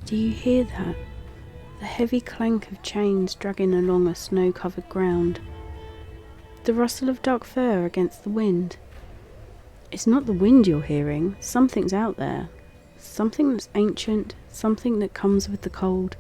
Do you hear that? The heavy clank of chains dragging along a snow-covered ground. The rustle of dark fur against the wind. It's not the wind you're hearing, something's out there. Something that's ancient, something that comes with the cold.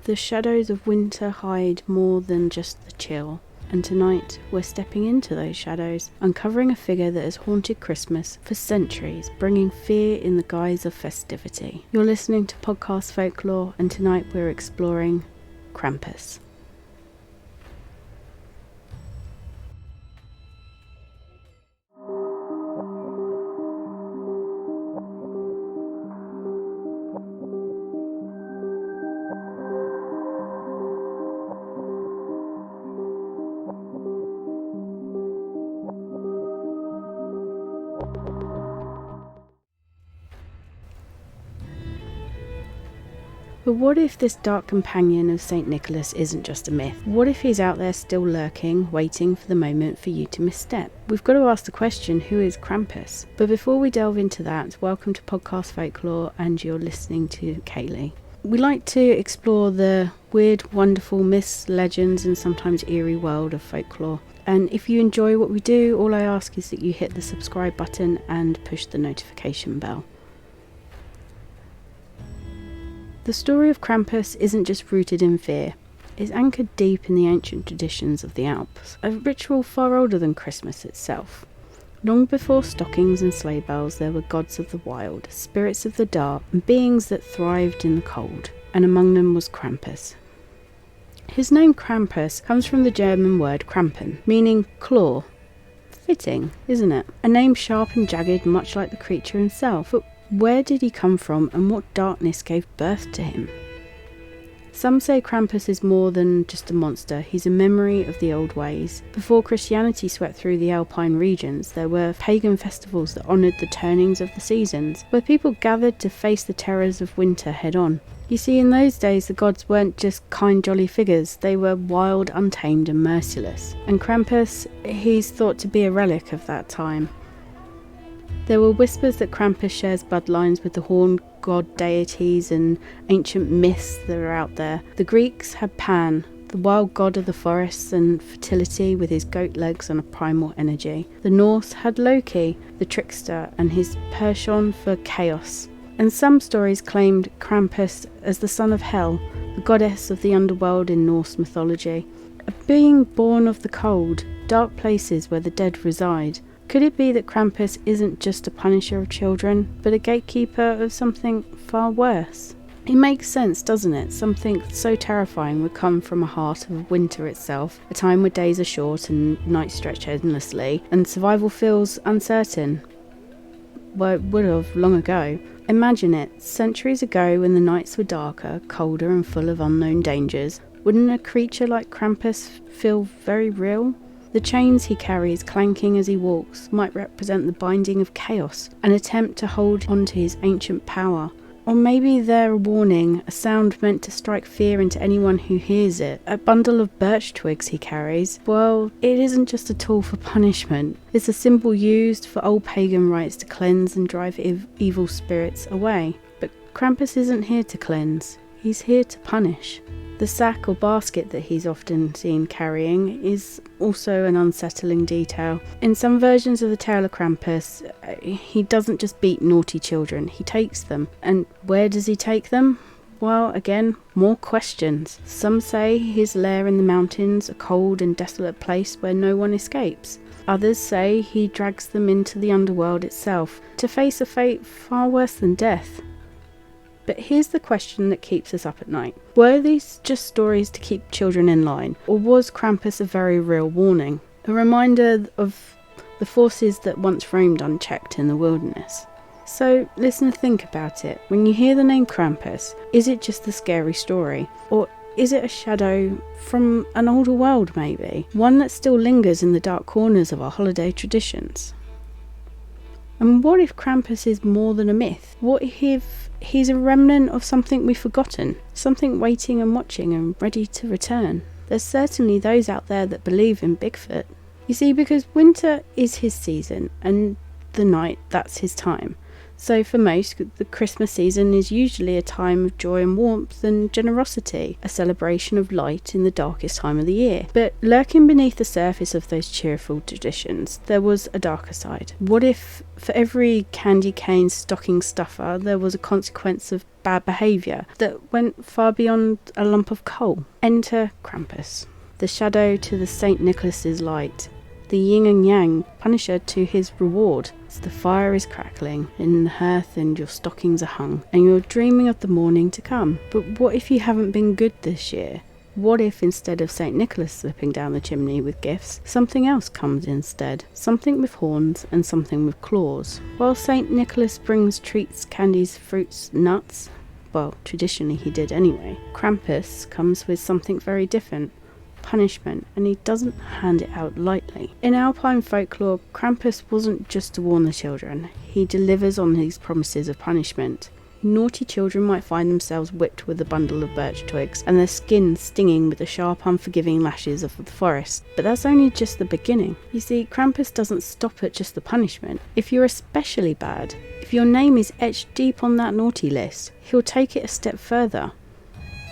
The shadows of winter hide more than just the chill. And tonight, we're stepping into those shadows, uncovering a figure that has haunted Christmas for centuries, bringing fear in the guise of festivity. You're listening to Podcast Folklore, and tonight we're exploring Krampus. But what if this dark companion of St. Nicholas isn't just a myth? What if he's out there still lurking, waiting for the moment for you to misstep? We've got to ask the question, who is Krampus? But before we delve into that, welcome to Podcast Folklore, and you're listening to Kayleigh. We like to explore the weird, wonderful myths, legends, and sometimes eerie world of folklore. And if you enjoy what we do, all I ask is that you hit the subscribe button and push the notification bell. The story of Krampus isn't just rooted in fear, it's anchored deep in the ancient traditions of the Alps, a ritual far older than Christmas itself. Long before stockings and sleigh bells, there were gods of the wild, spirits of the dark, and beings that thrived in the cold, and among them was Krampus. His name Krampus comes from the German word Krampen, meaning claw. Fitting, isn't it? A name sharp and jagged, much like the creature himself, but where did he come from, and what darkness gave birth to him? Some say Krampus is more than just a monster, he's a memory of the old ways. Before Christianity swept through the Alpine regions, there were pagan festivals that honoured the turnings of the seasons, where people gathered to face the terrors of winter head on. You see, in those days the gods weren't just kind jolly figures, they were wild, untamed and merciless. And Krampus, he's thought to be a relic of that time. There were whispers that Krampus shares bloodlines with the horned god deities and ancient myths that are out there. The Greeks had Pan, the wild god of the forests and fertility with his goat legs and a primal energy. The Norse had Loki, the trickster, and his Pershon for chaos. And some stories claimed Krampus as the son of Hel, the goddess of the underworld in Norse mythology. A being born of the cold, dark places where the dead reside. Could it be that Krampus isn't just a punisher of children, but a gatekeeper of something far worse? It makes sense, doesn't it? Something so terrifying would come from a heart of winter itself, a time where days are short and nights stretch endlessly, and survival feels uncertain. Well, it would have long ago. Imagine it, centuries ago when the nights were darker, colder and full of unknown dangers. Wouldn't a creature like Krampus feel very real? The chains he carries, clanking as he walks, might represent the binding of chaos, an attempt to hold on to his ancient power. Or maybe they're a warning, a sound meant to strike fear into anyone who hears it. A bundle of birch twigs he carries, well, it isn't just a tool for punishment. It's a symbol used for old pagan rites to cleanse and drive evil spirits away. But Krampus isn't here to cleanse, he's here to punish. The sack or basket that he's often seen carrying is also an unsettling detail. In some versions of the tale of Krampus, he doesn't just beat naughty children, he takes them. And where does he take them? Well, again, more questions. Some say his lair in the mountains, a cold and desolate place where no one escapes. Others say he drags them into the underworld itself, to face a fate far worse than death. But here's the question that keeps us up at night. Were these just stories to keep children in line, or was Krampus a very real warning? A reminder of the forces that once roamed unchecked in the wilderness? So, listener, think about it. When you hear the name Krampus, is it just a scary story? Or is it a shadow from an older world, maybe? One that still lingers in the dark corners of our holiday traditions? And what if Krampus is more than a myth? What if he's a remnant of something we've forgotten? Something waiting and watching and ready to return? There's certainly those out there that believe in Bigfoot. You see, because winter is his season, and the night, that's his time. So for most, the Christmas season is usually a time of joy and warmth and generosity, a celebration of light in the darkest time of the year. But lurking beneath the surface of those cheerful traditions, there was a darker side. What if for every candy cane stocking stuffer there was a consequence of bad behaviour that went far beyond a lump of coal? Enter Krampus, the shadow to the St. Nicholas's light, the yin and yang punisher to his reward. As the fire is crackling in the hearth and your stockings are hung, and you're dreaming of the morning to come. But what if you haven't been good this year? What if instead of St. Nicholas slipping down the chimney with gifts, something else comes instead? Something with horns and something with claws. While St. Nicholas brings treats, candies, fruits, nuts, well, traditionally he did anyway, Krampus comes with something very different. Punishment, and he doesn't hand it out lightly. In Alpine folklore, Krampus wasn't just to warn the children, he delivers on these promises of punishment. Naughty children might find themselves whipped with a bundle of birch twigs and their skin stinging with the sharp, unforgiving lashes of the forest. But that's only just the beginning. You see, Krampus doesn't stop at just the punishment. If you're especially bad, if your name is etched deep on that naughty list, he'll take it a step further.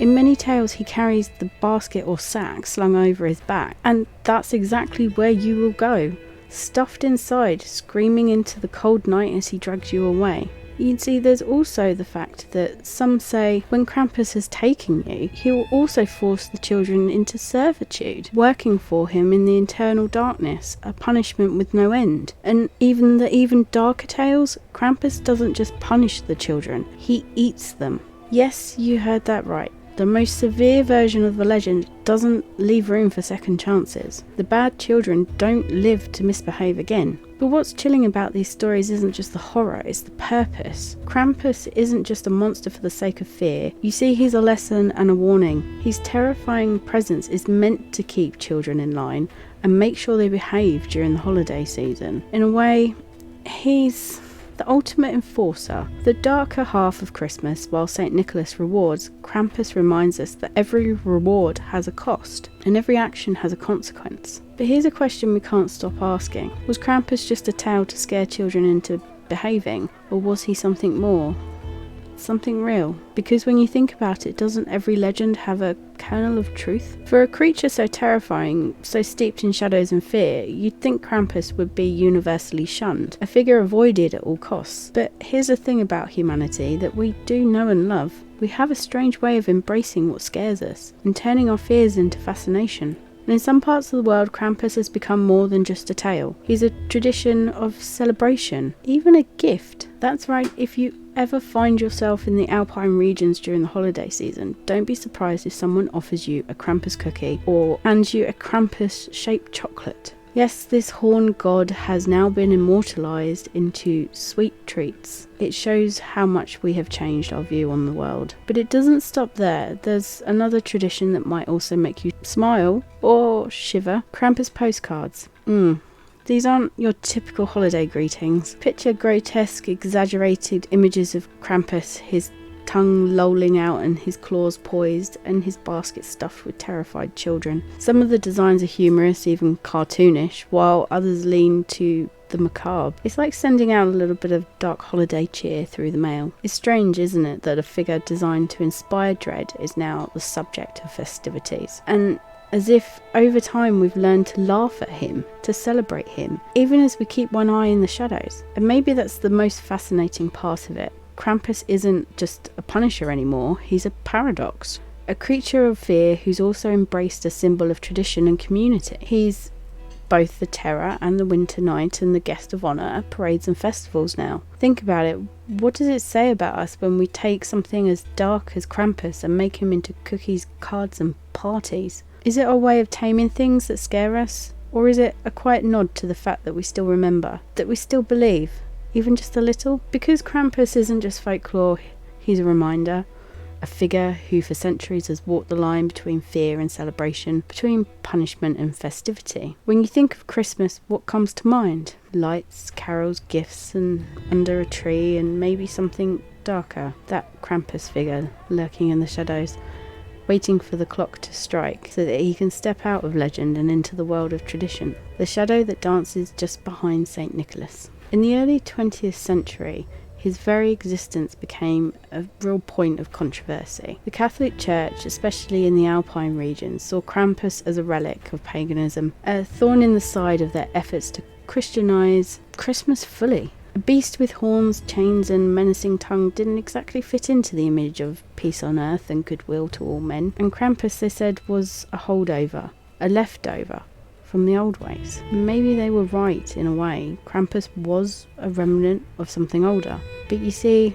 In many tales he carries the basket or sack slung over his back, and that's exactly where you will go, stuffed inside, screaming into the cold night as he drags you away. You can see there's also the fact that some say when Krampus has taken you, he will also force the children into servitude, working for him in the eternal darkness, a punishment with no end. And even the even darker tales, Krampus doesn't just punish the children, he eats them. Yes, you heard that right. The most severe version of the legend doesn't leave room for second chances. The bad children don't live to misbehave again. But what's chilling about these stories isn't just the horror, it's the purpose. Krampus isn't just a monster for the sake of fear. You see, he's a lesson and a warning. His terrifying presence is meant to keep children in line and make sure they behave during the holiday season. In a way, he's the ultimate enforcer, the darker half of Christmas. While St. Nicholas rewards, Krampus reminds us that every reward has a cost, and every action has a consequence. But here's a question we can't stop asking. Was Krampus just a tale to scare children into behaving, or was he something more? Something real? Because when you think about it, doesn't every legend have a kernel of truth? For a creature so terrifying, so steeped in shadows and fear, you'd think Krampus would be universally shunned, a figure avoided at all costs. But here's the thing about humanity that we do know and love. We have a strange way of embracing what scares us, and turning our fears into fascination. And in some parts of the world, Krampus has become more than just a tale. He's a tradition of celebration, even a gift. That's right, if you ever find yourself in the Alpine regions during the holiday season, don't be surprised if someone offers you a Krampus cookie or hands you a Krampus-shaped chocolate. Yes, this horned god has now been immortalised into sweet treats. It shows how much we have changed our view on the world. But it doesn't stop there. There's another tradition that might also make you smile or shiver. Krampus postcards. These aren't your typical holiday greetings. Picture grotesque, exaggerated images of Krampus, his tongue lolling out and his claws poised, and his basket stuffed with terrified children. Some of the designs are humorous, even cartoonish, while others lean to the macabre. It's like sending out a little bit of dark holiday cheer through the mail. It's strange, isn't it, that a figure designed to inspire dread is now the subject of festivities. And as if over time we've learned to laugh at him, to celebrate him, even as we keep one eye in the shadows. And maybe that's the most fascinating part of it. Krampus isn't just a punisher anymore, he's a paradox. A creature of fear who's also embraced a symbol of tradition and community. He's both the terror and the winter night and the guest of honour at parades and festivals now. Think about it, what does it say about us when we take something as dark as Krampus and make him into cookies, cards and parties? Is it our way of taming things that scare us? Or is it a quiet nod to the fact that we still remember, that we still believe? Even just a little? Because Krampus isn't just folklore, he's a reminder. A figure who for centuries has walked the line between fear and celebration, between punishment and festivity. When you think of Christmas, what comes to mind? Lights, carols, gifts, and under a tree, and maybe something darker. That Krampus figure lurking in the shadows, waiting for the clock to strike so that he can step out of legend and into the world of tradition. The shadow that dances just behind St. Nicholas. In the early 20th century, his very existence became a real point of controversy. The Catholic Church, especially in the Alpine regions, saw Krampus as a relic of paganism, a thorn in the side of their efforts to Christianise Christmas fully. A beast with horns, chains and menacing tongue didn't exactly fit into the image of peace on earth and goodwill to all men, and Krampus, they said, was a holdover, a leftover from the old ways. Maybe they were right in a way. Krampus was a remnant of something older. But you see,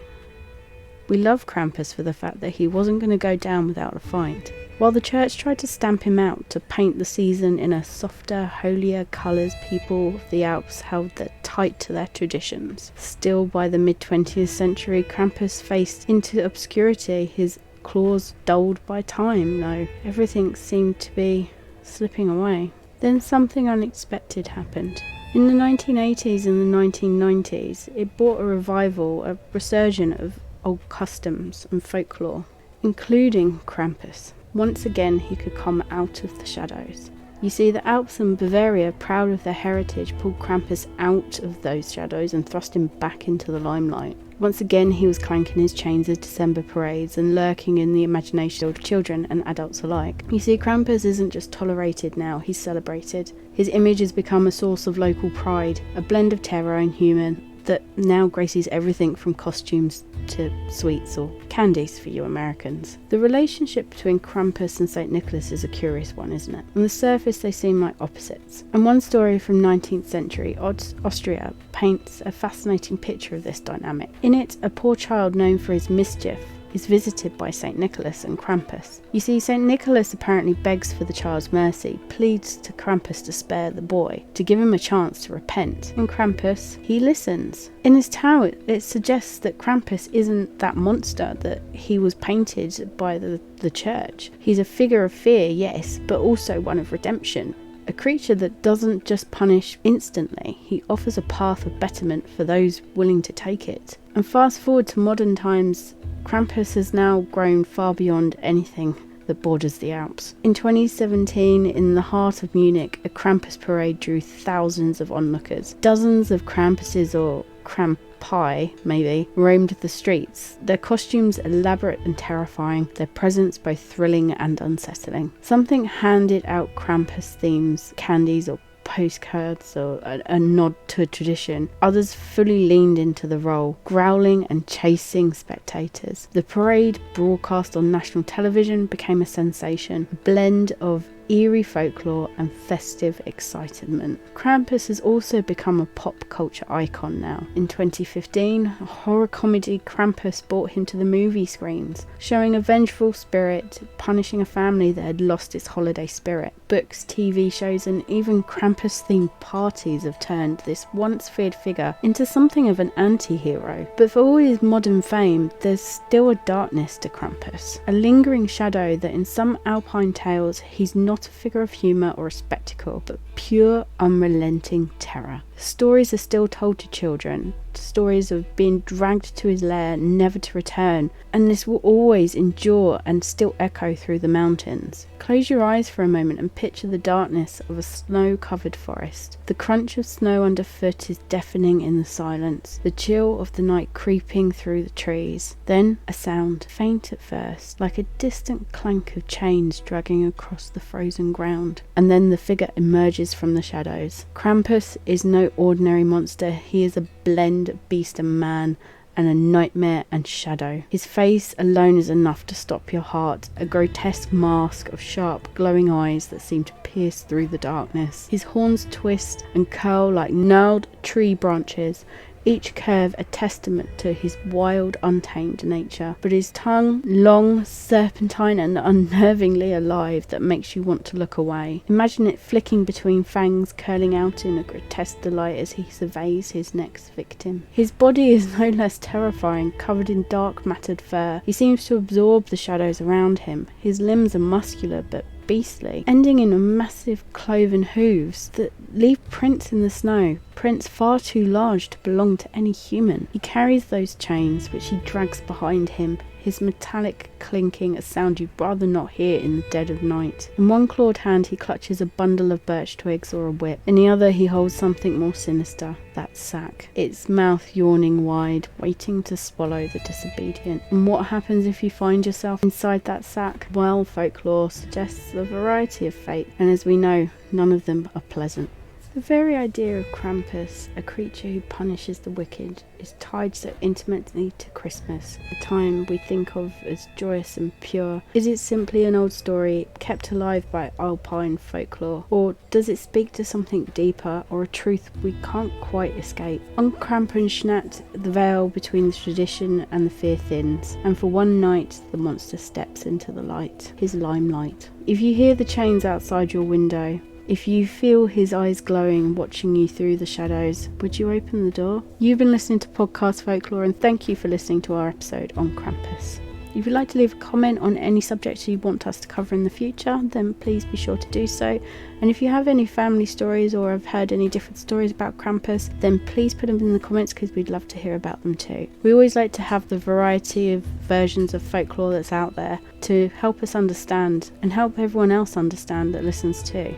we love Krampus for the fact that he wasn't going to go down without a fight. While the church tried to stamp him out, to paint the season in a softer, holier colours, people of the Alps held tight to their traditions. Still, by the mid-20th century, Krampus faced into obscurity, his claws dulled by time. No, everything seemed to be slipping away. Then something unexpected happened. In the 1980s and the 1990s, it brought a revival, a resurgence of old customs and folklore, including Krampus. Once again, he could come out of the shadows. You see, the Alps and Bavaria, proud of their heritage, pulled Krampus out of those shadows and thrust him back into the limelight. Once again, he was clanking his chains at December parades and lurking in the imagination of children and adults alike. You see, Krampus isn't just tolerated now, he's celebrated. His image has become a source of local pride, a blend of terror and humour that now graces everything from costumes to sweets or candies for you Americans. The relationship between Krampus and St. Nicholas is a curious one, isn't it? On the surface they seem like opposites. And one story from 19th century Austria paints a fascinating picture of this dynamic. In it, a poor child known for his mischief is visited by St. Nicholas and Krampus. You see, St. Nicholas apparently begs for the child's mercy, pleads to Krampus to spare the boy, to give him a chance to repent. And Krampus, he listens. In his tale, it suggests that Krampus isn't that monster that he was painted by the church. He's a figure of fear, yes, but also one of redemption. A creature that doesn't just punish instantly, he offers a path of betterment for those willing to take it. And fast forward to modern times, Krampus has now grown far beyond anything that borders the Alps. In 2017, in the heart of Munich, a Krampus parade drew thousands of onlookers. Dozens of Krampuses, or Krampi maybe, roamed the streets, their costumes elaborate and terrifying, their presence both thrilling and unsettling. Something handed out Krampus themes, candies or postcards, or a nod to a tradition. Others fully leaned into the role, growling and chasing spectators. The parade, broadcast on national television, became a sensation, a blend of eerie folklore and festive excitement. Krampus has also become a pop culture icon now. In 2015, a horror comedy Krampus brought him to the movie screens, showing a vengeful spirit, punishing a family that had lost its holiday spirit. Books, TV shows and even Krampus-themed parties have turned this once feared figure into something of an anti-hero. But for all his modern fame, there's still a darkness to Krampus, a lingering shadow that in some alpine tales he's not a figure of humour or a spectacle, but pure, unrelenting terror. Stories are still told to children, stories of being dragged to his lair, never to return, and this will always endure and still echo through the mountains. Close your eyes for a moment and picture the darkness of a snow-covered forest. The crunch of snow underfoot is deafening in the silence, the chill of the night creeping through the trees. Then a sound, faint at first, like a distant clank of chains dragging across the frozen ground. And then the figure emerges from the shadows. Krampus is no ordinary monster. He is a blend of beast and man, and a nightmare and shadow. His face alone is enough to stop your heart, a grotesque mask of sharp, glowing eyes that seem to pierce through the darkness. His horns twist and curl like gnarled tree branches, each curve a testament to his wild, untamed nature, but his tongue, long, serpentine and unnervingly alive, that makes you want to look away. Imagine it flicking between fangs, curling out in a grotesque delight as he surveys his next victim. His body is no less terrifying, covered in dark matted fur. He seems to absorb the shadows around him. His limbs are muscular but beastly, ending in massive cloven hooves that leave prints in the snow, prints far too large to belong to any human. He carries those chains which he drags behind him, his metallic clinking, a sound you'd rather not hear in the dead of night. In one clawed hand he clutches a bundle of birch twigs or a whip, in the other he holds something more sinister, that sack, its mouth yawning wide, waiting to swallow the disobedient. And what happens if you find yourself inside that sack? Well, folklore suggests a variety of fate, and as we know, none of them are pleasant. The very idea of Krampus, a creature who punishes the wicked, is tied so intimately to Christmas, a time we think of as joyous and pure. Is it simply an old story kept alive by alpine folklore, or does it speak to something deeper, or a truth we can't quite escape? On Krampusnacht, the veil between the tradition and the fear thins, and for one night the monster steps into the light, his limelight. If you hear the chains outside your window, if you feel his eyes glowing, watching you through the shadows, would you open the door? You've been listening to Podcast Folklore, and thank you for listening to our episode on Krampus. If you'd like to leave a comment on any subject you want us to cover in the future, then please be sure to do so. And if you have any family stories or have heard any different stories about Krampus, then please put them in the comments, because we'd love to hear about them too. We always like to have the variety of versions of folklore that's out there to help us understand and help everyone else understand that listens too.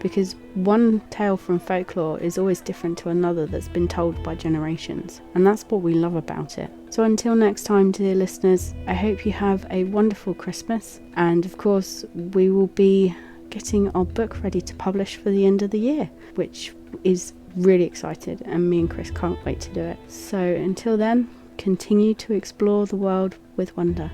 Because one tale from folklore is always different to another that's been told by generations, and that's what we love about it. So until next time, dear listeners, I hope you have a wonderful Christmas, and of course we will be getting our book ready to publish for the end of the year, which is really excited, and me and Chris can't wait to do it. So until then, continue to explore the world with wonder.